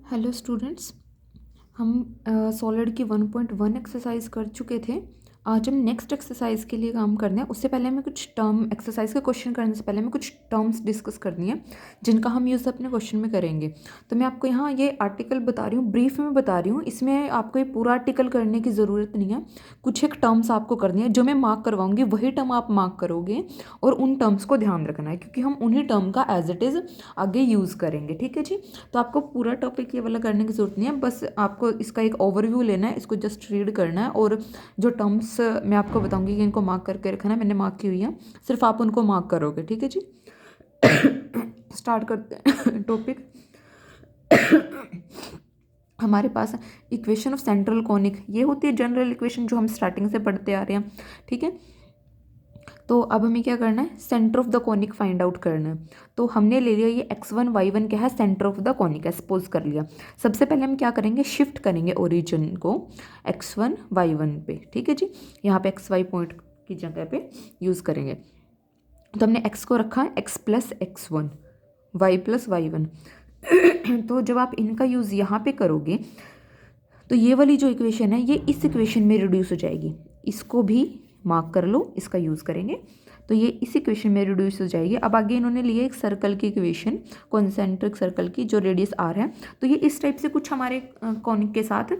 Hello students, हम solid की 1.1 exercise कर चुके थे। आज हम नेक्स्ट एक्सरसाइज के लिए काम करना है। उससे पहले हमें कुछ टर्म एक्सरसाइज का क्वेश्चन करने से पहले हमें कुछ टर्म्स डिस्कस करनी है जिनका हम यूज़ अपने क्वेश्चन में करेंगे। तो मैं आपको यहाँ ये आर्टिकल बता रही हूँ, ब्रीफ में बता रही हूँ। इसमें आपको ये पूरा आर्टिकल करने की ज़रूरत नहीं है। कुछ एक टर्म्स आपको करनी है, जो मैं मार्क करवाऊँगी वही टर्म आप मार्क करोगे और उन टर्म्स को ध्यान रखना है, क्योंकि हम उन्हीं टर्म का एज इट इज़ आगे यूज़ करेंगे। ठीक है जी। तो आपको पूरा टॉपिक ये वाला करने की ज़रूरत नहीं है, बस आपको इसका एक ओवरव्यू लेना है, इसको जस्ट रीड करना है और जो टर्म्स मैं आपको बताऊंगी कि इनको मार्क करके रखना है, मैंने मार्क की हुई है, सिर्फ आप उनको मार्क करोगे। ठीक है जी। स्टार्ट करते हैं टॉपिक। हमारे पास इक्वेशन ऑफ सेंट्रल कॉनिक, ये होती है जनरल इक्वेशन जो हम स्टार्टिंग से पढ़ते आ रहे हैं। ठीक है। तो अब हमें क्या करना है, centre of the conic find out करना है। तो हमने ले लिया ये x1 y1 क्या है, सेंटर ऑफ द कॉनिक है, सपोज कर लिया। सबसे पहले हम क्या करेंगे, शिफ्ट करेंगे ओरिजिन को x1 y1 पे। ठीक है जी। यहाँ पे xy पॉइंट की जगह पे यूज़ करेंगे। तो हमने x को रखा है x plus x1, y plus y1। तो जब आप इनका यूज़ यहाँ पे करोगे तो ये वाली जो इक्वेशन है ये इस इक्वेशन में रिड्यूस हो जाएगी। इसको भी मार्क कर लो, इसका यूज़ करेंगे तो ये इस इक्वेशन में रिड्यूस हो जाएगी। अब आगे इन्होंने लिए एक सर्कल की इक्वेशन, कॉन्सेंट्रिक सर्कल की, जो रेडियस आर है। तो ये इस टाइप से कुछ हमारे कॉनिक के साथ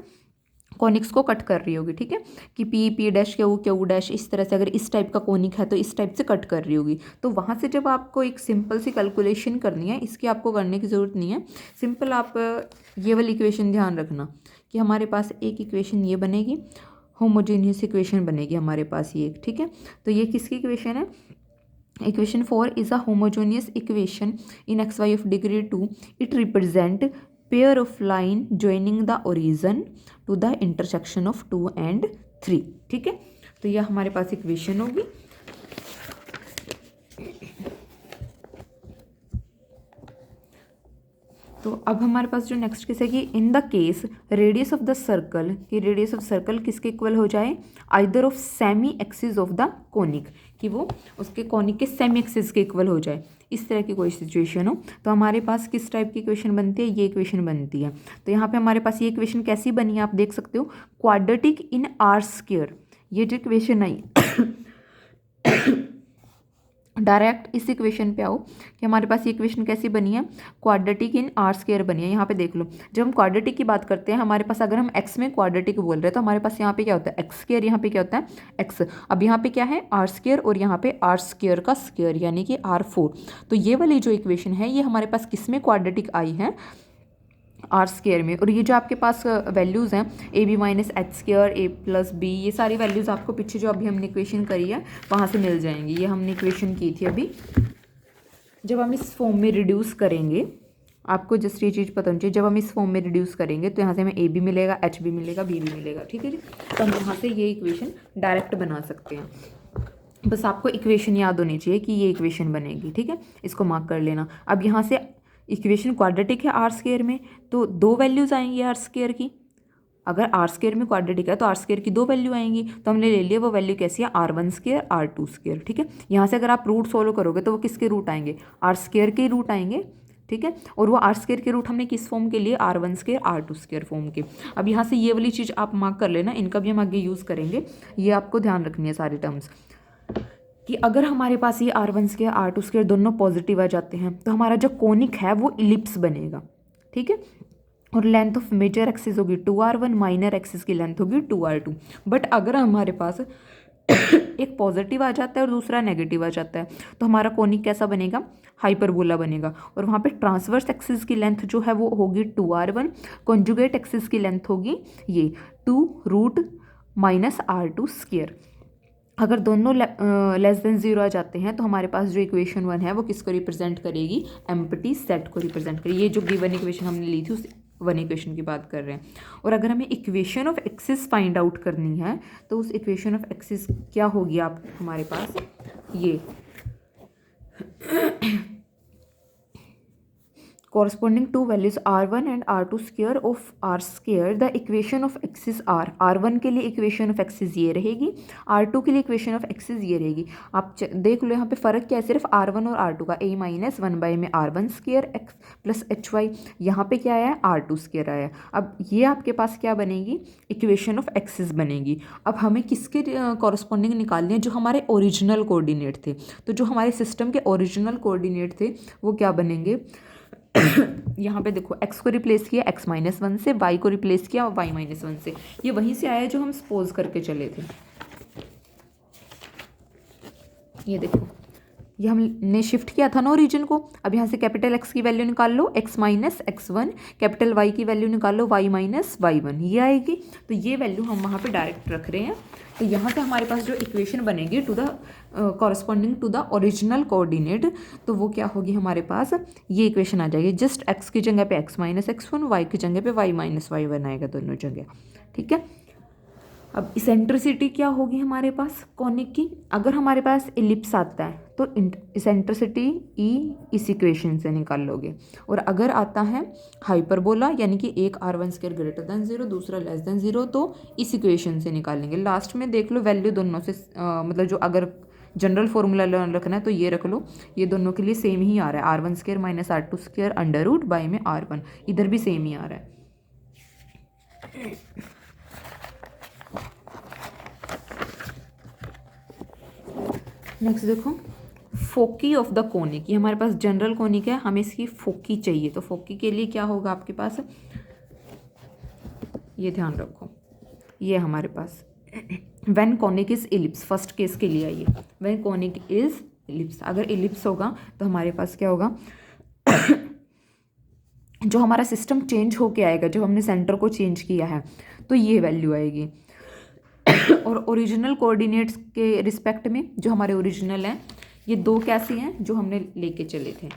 कॉनिक्स को कट कर रही होगी। ठीक है, कि पी डैश क्यू डैश, इस तरह से अगर इस टाइप का कॉनिक है तो इस टाइप से कट कर रही होगी। तो वहाँ से जब आपको एक सिंपल सी कैलकुलेशन करनी है, इसकी आपको करने की ज़रूरत नहीं है। सिंपल आप ये वाली इक्वेशन ध्यान रखना कि हमारे पास एक इक्वेशन ये बनेगी, होमोजेनियस इक्वेशन बनेगी हमारे पास ये एक। ठीक है, तो ये किसकी इक्वेशन है, equation 4 is a homogeneous equation in x y of degree 2। It represent pair of line joining the origin to the intersection of 2 and 3। ठीक है, तो यह हमारे पास इक्वेशन होगी। तो अब हमारे पास जो नेक्स्ट केस है कि in the case radius of the circle, कि रेडियस ऑफ सर्कल किसके इक्वल हो जाए, either of semi axis of the conic, कि वो उसके कॉनिक के सेमी एक्सिस के इक्वल हो जाए। इस तरह की कोई सिचुएशन हो तो हमारे पास किस टाइप की इक्वेशन बनती है, ये इक्वेशन बनती है। तो यहाँ पे हमारे पास ये इक्वेशन कैसी बनी है, आप देख सकते हो, क्वाड्रेटिक इन आर स्क्वायर। ये जो इक्वेशन आई डायरेक्ट इस इक्वेशन पे आओ कि हमारे पास ये इक्वेशन कैसी बनी है, क्वाड्रेटिक इन आर स्क्वायर बनी है। यहाँ पे देख लो, जब हम क्वाड्रेटिक की बात करते हैं, हमारे पास अगर हम एक्स में क्वाड्रेटिक बोल रहे हैं तो हमारे पास यहाँ पे क्या होता है, एक्स स्क्वायर, यहाँ पे क्या होता है एक्स। अब यहाँ पे क्या है, आर स्क्वायर, और यहाँ पे आर स्क्वायर का स्क्वायर यानी कि R4। तो ये वाली जो इक्वेशन है ये हमारे पास किस में क्वाड्रेटिक आई है, आर स्क्वायर में। और ये जो आपके पास वैल्यूज़ हैं, A B minus H square, A plus B, ये सारी वैल्यूज़ आपको पीछे जो अभी हमने इक्वेशन करी है वहाँ से मिल जाएंगी। ये हमने इक्वेशन की थी अभी। जब हम इस फॉर्म में रिड्यूस करेंगे, आपको जस्ट ये चीज़ पता होनी चाहिए, जब हम इस फॉर्म में रिड्यूस करेंगे तो यहाँ से हमें ए बी मिलेगा, एच बी मिलेगा, बी बी मिलेगा। ठीक है जी। तो हम यहाँ से ये इक्वेशन डायरेक्ट बना सकते हैं। बस आपको इक्वेशन याद होनी चाहिए कि ये इक्वेशन बनेगी। ठीक है, इसको मार्क कर लेना। अब यहाँ से इक्वेशन क्वाड्रेटिक है आर स्क्वायर में, तो दो वैल्यूज़ आएंगी आर स्क्वायर की। अगर आर स्क्वायर में क्वाड्रेटिक है तो आर स्क्वायर की दो वैल्यू आएंगी। तो हमने ले लिया वो वैल्यू कैसी है, R1 स्क्वायर, R2 स्क्वायर। ठीक है, यहाँ से अगर आप रूट सोल्व करोगे तो वो किसके रूट आएंगे, आर स्क्वायर के रूट आएंगे। ठीक है, और वो आर स्क्वायर के रूट हमने किस फॉर्म के लिए, R1 square, R2 square form के। अब यहाँ से ये वाली चीज़ आप मार्क कर लेना, इनका भी हम आगे यूज़ करेंगे। ये आपको ध्यान रखनी है सारी टर्म्स, कि अगर हमारे पास ये R1 स्क्वायर, R2 स्क्वायर दोनों पॉजिटिव आ जाते हैं तो हमारा जो कोनिक है वो इलिप्स बनेगा। ठीक है, और लेंथ ऑफ मेजर एक्सिस होगी 2R1, माइनर एक्सिस की लेंथ होगी 2R2। बट अगर हमारे पास एक पॉजिटिव आ जाता है और दूसरा नेगेटिव आ जाता है तो हमारा कोनिक कैसा बनेगा, हाइपरबोला बनेगा। और वहाँ पे ट्रांसवर्स एक्सिस की लेंथ जो है वो होगी 2R1, कॉन्जुगेट एक्सिस की लेंथ होगी ये 2 माइनस R2 स्क्वायर। अगर दोनों लेस देन 0 आ जाते हैं तो हमारे पास जो इक्वेशन 1 है वो किसको रिप्रेजेंट करेगी, एम्प्टी सेट को रिप्रेजेंट करेगी। ये जो गिवन इक्वेशन हमने ली थी उस वन इक्वेशन की बात कर रहे हैं। और अगर हमें equation of axis find out करनी है तो उस इक्वेशन ऑफ एक्सिस क्या होगी, आप हमारे पास ये corresponding to values r1 and r2 square of r square, the equation of x is r1 के लिए इक्वेशन ऑफ एक्सिस ये रहेगी, r2 के लिए इक्वेशन ऑफ एक्सिस ये रहेगी। आप देख लो यहाँ पे फ़र्क क्या है, सिर्फ r1 और r2 का, a माइनस 1 में r1 स्क्र एक्स प्लस एच वाई, यहाँ पे क्या आया r2 स्क्र आया। अब ये आपके पास क्या बनेगी, इक्वेशन ऑफ एक्सिस बनेगी। अब हमें किसके कॉरस्पॉन्डिंग निकालने हैं, जो हमारे ओरिजिनल कोऑर्डिनेट थे। तो जो हमारे सिस्टम के ओरिजिनल कोऑर्डिनेट थे वो क्या बनेंगे यहाँ पे देखो, x को रिप्लेस किया x-1 से, y को रिप्लेस किया y-1 से। ये वहीं से आया जो हम सपोज करके चले थे। ये देखो, ये हमने शिफ्ट किया था ना ओरिजिन को। अब यहाँ से कैपिटल X की वैल्यू निकाल लो x-x1, कैपिटल Y की वैल्यू निकाल लो y-y1, ये आएगी। तो ये वैल्यू हम वहाँ पे डायरेक्ट रख रहे हैं। तो यहाँ से हमारे पास जो इक्वेशन बनेगी to the corresponding to the original coordinate, तो वो क्या होगी हमारे पास, ये इक्वेशन आ जाएगी। जस्ट x की जगह पे x-x1, y की जगह पे y-y1 आएगा दोनों जगह, ठीक है। अब इसेंट्रिसिटी क्या होगी हमारे पास कॉनिक की, अगर हमारे पास इलिप्स आता है तो इसेंट्रिसिटी ई इस इक्वेशन से निकाल लोगे, और अगर आता है हाइपरबोला यानी कि एक r1 स्क्वायर ग्रेटर देन 0 दूसरा लेस देन 0 तो इस इक्वेशन से निकालेंगे। लास्ट में देख लो वैल्यू दोनों से मतलब जो अगर जनरल फॉर्मूला रखना है तो ये रख लो, ये दोनों के लिए सेम ही आ रहा है, r1 square minus r2 square under root by में r1, इधर भी सेम ही आ रहा है। नेक्स्ट देखो, फोकी ऑफ द कोनिक, ये हमारे पास जनरल कोनिक है, हमें इसकी फोकी चाहिए। तो फोकी के लिए क्या होगा आपके पास, ये ध्यान रखो, ये हमारे पास when conic is ellipse, first case के लिए आइए, व्हेन कोनिक इज इलिप्स, अगर इलिप्स होगा तो हमारे पास क्या होगा जो हमारा सिस्टम चेंज होके आएगा, जब हमने सेंटर को चेंज किया है तो ये वैल्यू आएगी। और ओरिजिनल कोऑर्डिनेट्स के रिस्पेक्ट में जो हमारे ओरिजिनल हैं, ये दो कैसे हैं जो हमने लेके चले थे।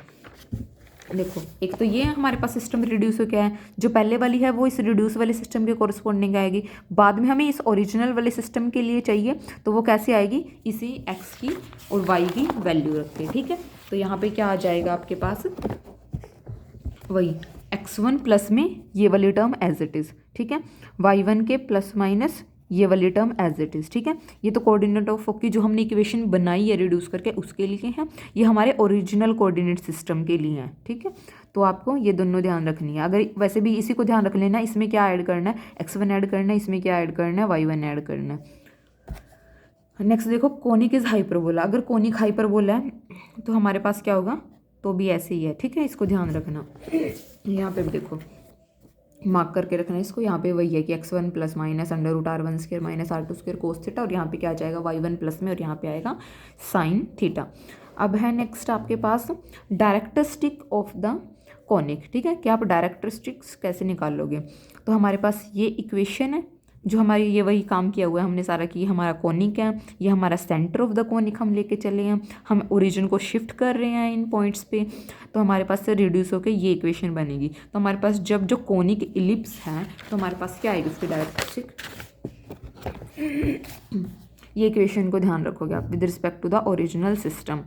देखो, एक तो ये हमारे पास सिस्टम रिड्यूस हो गया है, जो पहले वाली है वो इस रिड्यूस वाले सिस्टम के कॉरस्पॉन्डिंग आएगी। बाद में हमें इस ओरिजिनल वाले सिस्टम के लिए चाहिए तो वो कैसे आएगी, इसी x की और y की वैल्यू रख के, ठीक है। तो यहाँ पे क्या आ जाएगा आपके पास, वही x1 प्लस में ये वाली टर्म एज इट इज़, ठीक है, y1 के प्लस माइनस ये वाली टर्म एज इट इज़, ठीक है। ये तो कोऑर्डिनेट ऑफ फोकी जो हमने इक्वेशन बनाई है रिड्यूस करके उसके लिए हैं, ये हमारे ओरिजिनल कोऑर्डिनेट सिस्टम के लिए हैं, ठीक है। तो आपको ये दोनों ध्यान रखनी है। अगर वैसे भी इसी को ध्यान रख लेना, इसमें क्या ऐड करना है, x1 ऐड करना है, इसमें क्या ऐड करना है, y1 ऐड करना है। नेक्स्ट देखो, कोनिक इज हाइपरबोला, अगर कोनिक हाइपरबोला है तो हमारे पास क्या होगा, तो भी ऐसे ही है, ठीक है, इसको ध्यान रखना। यहाँ पे भी देखो मार्क करके रखना है इसको, यहाँ पे वही है कि x1 plus minus under root r1 square minus r2 square cos theta, और यहाँ पे क्या आ जाएगा y1 प्लस में, और यहाँ पे आएगा साइन थीटा। अब है नेक्स्ट आपके पास डायरेक्टरिस्टिक ऑफ द कॉनिक, ठीक है, कि आप डायरेक्टरिस्टिक्स कैसे निकाल लोगे। तो हमारे पास ये इक्वेशन है जो हमारी, ये वही काम किया हुआ है हमने सारा कि हमारा कोनिक है, ये हमारा सेंटर ऑफ द कोनिक हम लेके चले हैं, हम ओरिजिन को शिफ्ट कर रहे हैं इन पॉइंट्स पे, तो हमारे पास से रिड्यूस होकर ये इक्वेशन बनेगी। तो हमारे पास जब जो कोनिक इलिप्स है तो हमारे पास क्या आएगी उसकी डायरेक्टरिस्टिक, ये इक्वेशन को ध्यान रखोगे आप with respect to the original system,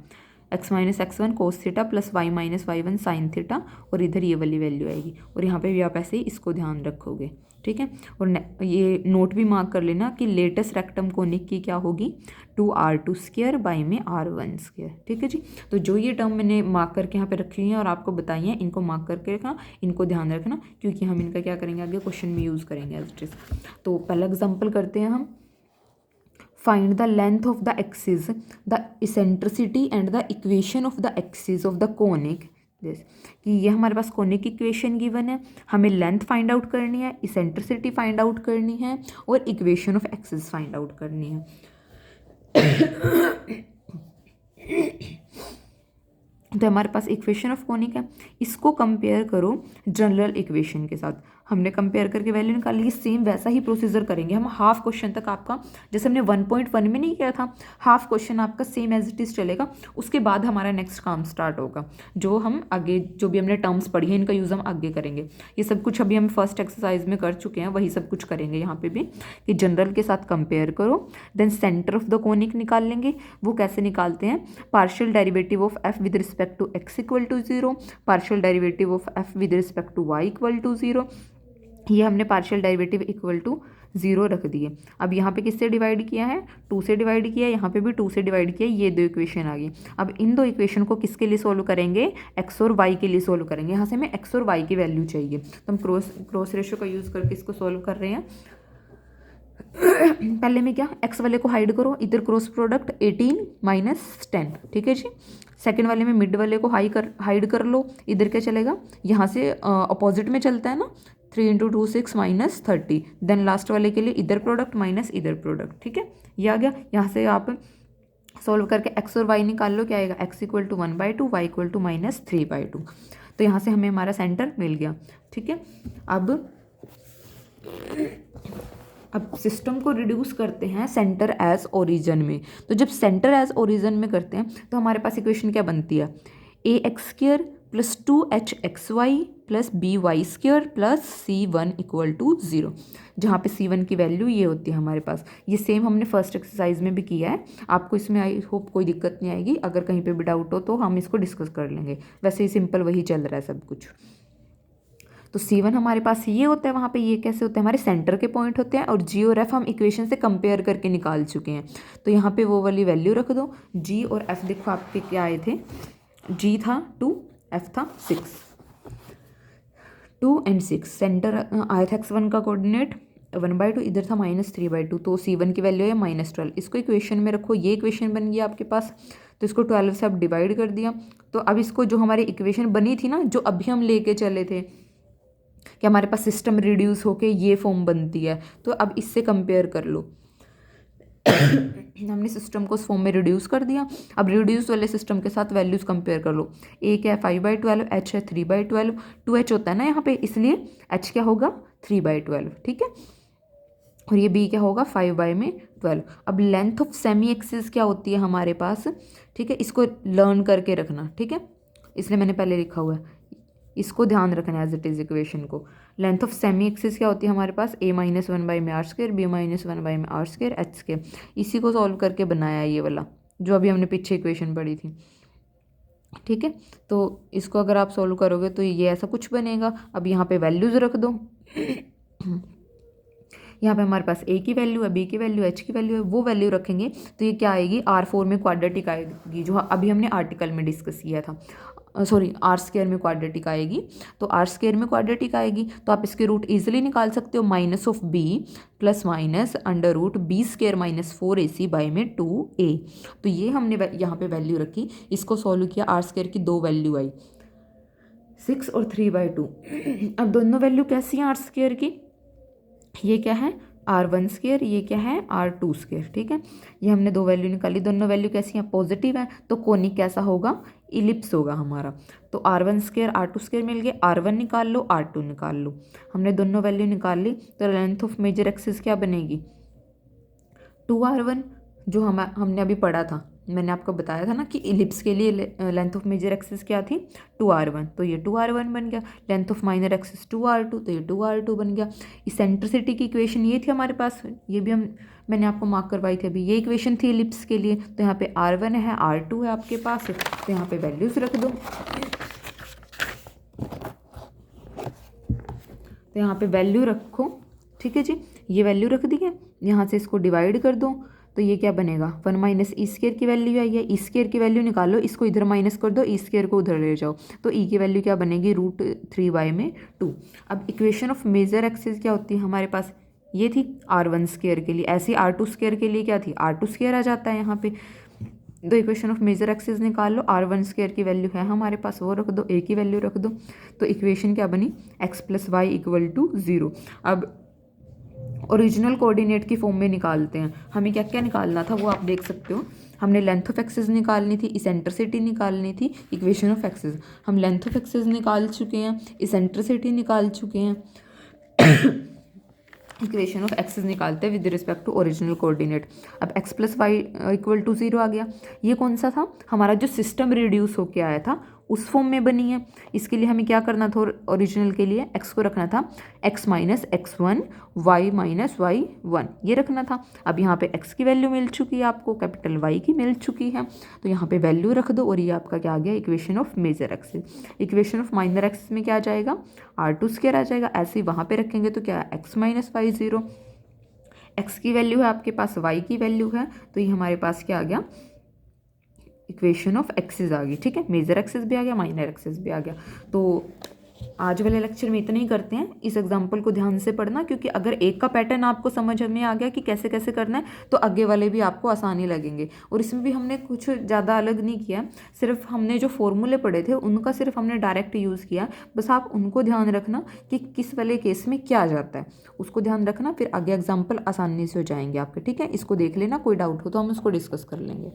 x-x1 cos theta plus y-y1 sine theta, और इधर ये वाली वैल्यू आएगी, और यहाँ पे भी आप ऐसे ही इसको ध्यान रखोगे, ठीक है। और ये नोट भी मार्क कर लेना कि लेटेस्ट रेक्टम कोनिक की क्या होगी, 2r2 स्क्वायर बाई में r1 स्क्वायर, ठीक है जी। तो जो ये टर्म मैंने मार्क करके यहाँ पे रखी हैं और आपको बताई हैं, इनको मार्क करके रखना, इनको ध्यान रखना, क्योंकि हम इनका क्या करेंगे आगे क्वेश्चन में यूज़ करेंगे एज इट इज। तो पहला एग्जाम्पल करते हैं हम, find the length of the axis, the eccentricity and the equation of the axis of the conic, कि ये हमारे पास कोनिक की इक्वेशन गिवन है, हमें लेंथ फाइंड आउट करनी है, इसेंट्रिसिटी फाइंड आउट करनी है, और equation of axis find out करनी है। तो हमारे पास इक्वेशन ऑफ कोनिक है, इसको कंपेयर करो जनरल इक्वेशन के साथ। हमने कंपेयर करके वैल्यू निकाल ली। सेम वैसा ही प्रोसीजर करेंगे हम हाफ क्वेश्चन तक आपका, जैसे हमने 1.1 में नहीं किया था, हाफ क्वेश्चन आपका सेम एज इट इज़ चलेगा। उसके बाद हमारा नेक्स्ट काम स्टार्ट होगा, जो हम आगे जो भी हमने टर्म्स पढ़ी है इनका यूज़ हम आगे करेंगे। ये सब कुछ अभी हम फर्स्ट एक्सरसाइज में कर चुके हैं, वही सब कुछ करेंगे यहाँ पे भी, कि जनरल के साथ कंपेयर करो, then centre of the conic निकाल लेंगे। वो कैसे निकालते हैं, partial derivative of F with respect to X equal to 0, partial derivative of F with respect to Y equal to 0। ये हमने पार्शियल डेरिवेटिव इक्वल टू 0 रख दिए। अब यहाँ पे किससे डिवाइड किया है, 2 से डिवाइड किया है, यहाँ पे भी 2 से डिवाइड किया है। ये दो इक्वेशन आ गई। अब इन दो इक्वेशन को किसके लिए सोल्व करेंगे, एक्स और वाई के लिए सोल्व करेंगे। यहाँ से हमें एक्स और वाई की वैल्यू चाहिए, तो हम क्रॉस रेशियो का यूज़ करके इसको सोल्व कर रहे हैं। पहले में क्या, एक्स वाले को हाइड करो, इधर क्रॉस प्रोडक्ट 18 - 10, ठीक है जी। सेकंड वाले में मिड वाले को हाइड कर लो, इधर क्या चलेगा, यहाँ से अपोजिट में चलता है ना, 3 × 2 6 - 30। देन लास्ट वाले के लिए इधर प्रोडक्ट माइनस इधर प्रोडक्ट, ठीक है। ये आ गया। यहाँ से आप सॉल्व करके एक्स और वाई निकाल लो, क्या आएगा, X equal to 1/2, Y equal to -3/2। तो यहाँ से हमें हमारा सेंटर मिल गया, ठीक है। अब सिस्टम को रिड्यूस करते हैं सेंटर एज ओरिजन में। तो जब सेंटर एज ओरिजन में करते हैं तो हमारे पास इक्वेशन क्या बनती है, ax² + 2hxy + by² + c1 = 0, जहाँ पे c1 की वैल्यू ये होती है हमारे पास। ये सेम हमने फर्स्ट एक्सरसाइज में भी किया है। आपको इसमें आई होप कोई दिक्कत नहीं आएगी। अगर कहीं पे भी डाउट हो तो हम इसको डिस्कस कर लेंगे। वैसे ही सिंपल वही चल रहा है सब कुछ। तो C1 हमारे पास ये होता है, वहाँ पे ये कैसे होता है, हमारे सेंटर के पॉइंट होते हैं। और G और F हम इक्वेशन से कंपेयर करके निकाल चुके हैं। तो यहाँ पे वो वाली वैल्यू रख दो। G और F देखो आपके क्या आए थे, G था 2, F था 6, 2 और 6। सेंटर आया था x1 का कोऑर्डिनेट 1/2, इधर था -3/2। तो C1 की वैल्यू है -12। इसको इक्वेशन में रखो, ये इक्वेशन बन गया आपके पास। तो इसको 12 से आप डिवाइड कर दिया। तो अब इसको जो हमारी इक्वेशन बनी थी ना, जो अभी हम लेके चले थे कि हमारे पास सिस्टम रिड्यूस होके ये फॉर्म बनती है, तो अब इससे कंपेयर कर लो। हमने सिस्टम को उस फॉर्म में रिड्यूस कर दिया। अब रिड्यूस वाले सिस्टम के साथ वैल्यूज कंपेयर कर लो। ए क्या है 5/12, एच है 3/12, 2h होता है ना यहाँ पे, इसलिए h क्या होगा 3/12, ठीक है। और ये b क्या होगा 5/12। अब लेंथ ऑफ सेमी एक्सिस क्या होती है हमारे पास, ठीक है। इसको लर्न करके रखना, ठीक है, इसलिए मैंने पहले लिखा हुआ है, इसको ध्यान रखना एज इट इज इक्वेशन को। लेंथ ऑफ सेमी एक्सिस क्या होती है हमारे पास, a - 1/r², b - 1/r², h²। इसी को सॉल्व करके बनाया है ये वाला, जो अभी हमने पीछे इक्वेशन पढ़ी थी, ठीक है। तो इसको अगर आप सॉल्व करोगे तो ये ऐसा कुछ बनेगा। अब यहाँ पे वैल्यूज रख दो। यहाँ पे हमारे पास a की वैल्यू है, b की वैल्यू, h की वैल्यू है, वो वैल्यू रखेंगे तो ये क्या आएगी, R4 में क्वाड्रेटिक आएगी, जो अभी हमने आर्टिकल में डिस्कस किया था। सॉरी, R² में क्वाड्रेटिक आएगी। तो R² में क्वाड्रेटिक आएगी तो आप इसके रूट इजीली निकाल सकते हो, -b + √b² - 4ac/2a। तो ये हमने यहाँ पे वैल्यू रखी, इसको सॉल्व किया, R² की 2 वैल्यू आई, 6 और 3/2। अब दोनों वैल्यू कैसी हैं R² की, ये क्या है R1², ये क्या है R2², ठीक है। ये हमने 2 वैल्यू निकाली, दोनों वैल्यू कैसी हैं, पॉजिटिव है। तो कोनिक कैसा होगा, इलिप्स होगा हमारा। तो R1² R2² मिल गया, R1 निकाल लो, R2 निकाल लो। हमने दोनों वैल्यू निकाल ली। तो लेंथ ऑफ मेजर एक्सिस क्या बनेगी, 2R1, जो हमने अभी पढ़ा था। मैंने आपको बताया था ना कि इलिप्स के लिए लेंथ ऑफ मेजर एक्सिस क्या थी, 2R1। तो ये 2R1 बन गया। Length of minor axis 2R2, तो ये 2R2 बन गया। इसेंट्रिसिटी की इक्वेशन ये थी हमारे पास, ये भी मैंने आपको मार्क करवाई थी अभी। ये इक्वेशन थी इलिप्स के लिए। तो यहाँ पे R1 है, R2 है आपके पास, तो यहाँ पे वैल्यूज रख दो। तो यहाँ पे वैल्यू रखो, ठीक है जी। ये वैल्यू रख दी है, यहाँ से इसको डिवाइड कर दो। तो ये क्या बनेगा, 1 - e² की वैल्यू आई है, e² की वैल्यू निकालो, इसको इधर माइनस कर दो, e² को उधर ले जाओ। तो e की वैल्यू क्या बनेगी, √3y/2। अब इक्वेशन ऑफ मेजर एक्सिस क्या होती है हमारे पास, ये थी R1² के लिए, ऐसे R2² के लिए क्या थी, R2² आ जाता है यहाँ पे। तो इक्वेशन ऑफ मेजर एक्सिस निकाल लो, R1² की वैल्यू है हमारे पास, वो रख दो, a की वैल्यू रख दो। तो इक्वेशन क्या बनी, x + y = 0। अब ओरिजिनल कोऑर्डिनेट की फॉर्म में निकालते हैं। हमें क्या क्या निकालना था वो आप देख सकते हो। हमने लेंथ ऑफ एक्सिस निकालनी थी, इसेंट्रिसिटी निकालनी थी, इक्वेशन ऑफ एक्सिस। हम लेंथ ऑफ एक्सिस निकाल चुके हैं, इसेंट्रिसिटी निकाल चुके हैं, इक्वेशन ऑफ एक्सेस निकालते हैं with respect to original coordinate. अब x plus Y equal to 0 आ गया। ये कौन सा था, हमारा जो सिस्टम रिड्यूस होके आया था उस फॉर्म में बनी है। इसके लिए हमें क्या करना था, ओरिजिनल के लिए x को रखना था x minus x1 y minus y1, ये रखना था। अब यहाँ पे x की वैल्यू मिल चुकी है आपको, कैपिटल Y की मिल चुकी है, तो यहाँ पे वैल्यू रख दो और ये आपका क्या आ गया, equation of major axis. Equation of minor axis में क्या आ जाएगा, r² आ जाएगा। ऐसे ही वहाँ पे रखेंगे तो क्या x माइनस वाई 0, x की वैल्यू है आपके पास, y की वैल्यू है, तो ये हमारे पास क्या आ गया, इक्वेशन ऑफ एक्सिस आ गई। ठीक है, मेजर एक्सिस भी आ गया, माइनर एक्सिस भी आ गया। तो आज वाले लेक्चर में इतना ही करते हैं। इस एग्जाम्पल को ध्यान से पढ़ना, क्योंकि अगर एक का पैटर्न आपको समझ में आ गया कि कैसे कैसे करना है तो आगे वाले भी आपको आसानी लगेंगे। और इसमें भी हमने कुछ ज़्यादा अलग नहीं किया, सिर्फ हमने जो फॉर्मूले पढ़े थे उनका सिर्फ हमने डायरेक्ट यूज़ किया। बस आप उनको ध्यान रखना कि किस वाले केस में क्या आ जाता है, उसको ध्यान रखना, फिर आगे एग्जाम्पल आसानी से हो जाएंगे आपके। ठीक है, इसको देख लेना, कोई डाउट हो तो हम उसको डिस्कस कर लेंगे।